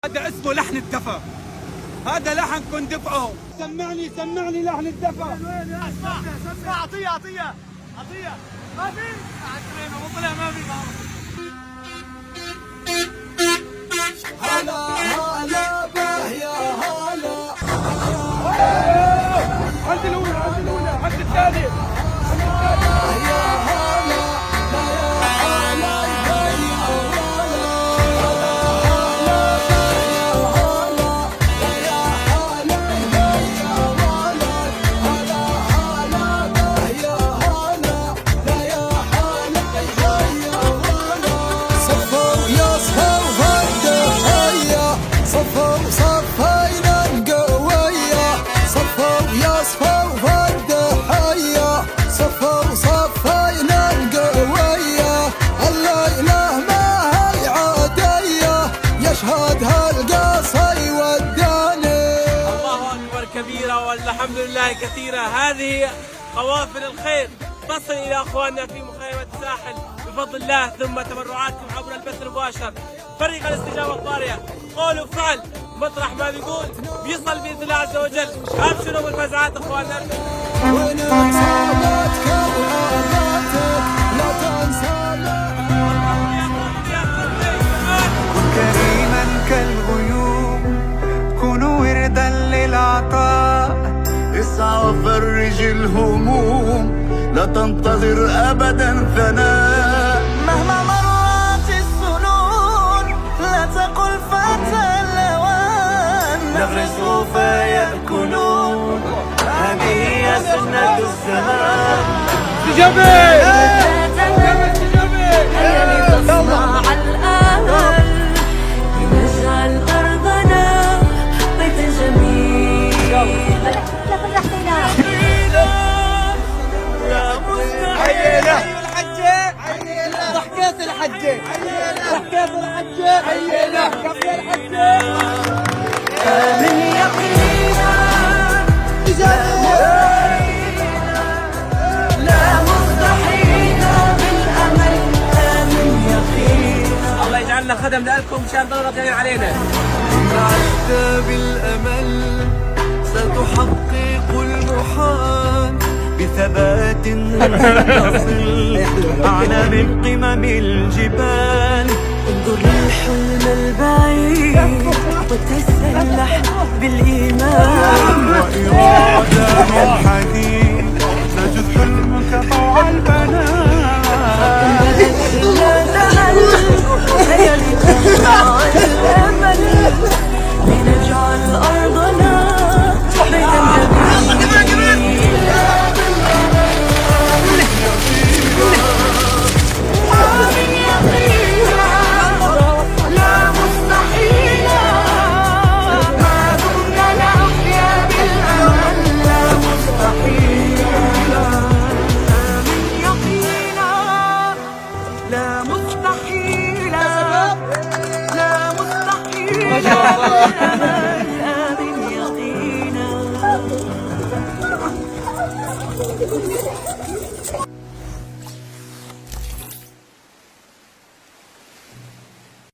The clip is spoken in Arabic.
هذا اسمه لحن الدفا. هذا لحن كن دفعه. سمعني لحن الدفا. اسمع عطيه ما في مو طلع ما في هلا هلا به يا هلا. عند الأولى عند الثاني. يا هلا لا يا هلا والحمد لله كثيرة. هذه قوافل الخير تصل إلى أخواننا في مخيمة الساحل بفضل الله، ثم تبرعاتكم عبر البث المباشر. فريق الاستجابة الطارئة قول وفعل، مطرح ما بيقول بيصل بإذن الله عز وجل. أبشروا بالفزعات أخواننا. كريما كالغيوم، كونوا وردا للعطاء، اسعى وفرج الهموم، لا تنتظر ابدا ثناء. مهما مرت السنون لا تقل فتى الاوان، نغرس فيأكلون، هذه هي سنة الزمان. ضحكات الحجة آمن يقينا لا مستحيل بالأمل، آمن يقينا. الله يجعلنا خدم لكم مشان تضلوا راضيين علينا. إن عشت بالأمل ستحقق المحال، بثبات تصل أعلى من قمم الجبال. انظر للحلم البعيد وتسلح بالإيمان، وإرادة الحديد تجد حلمك طوع البنات. لا نأل هيا لنجمع الأمل، لنجعل أرضنا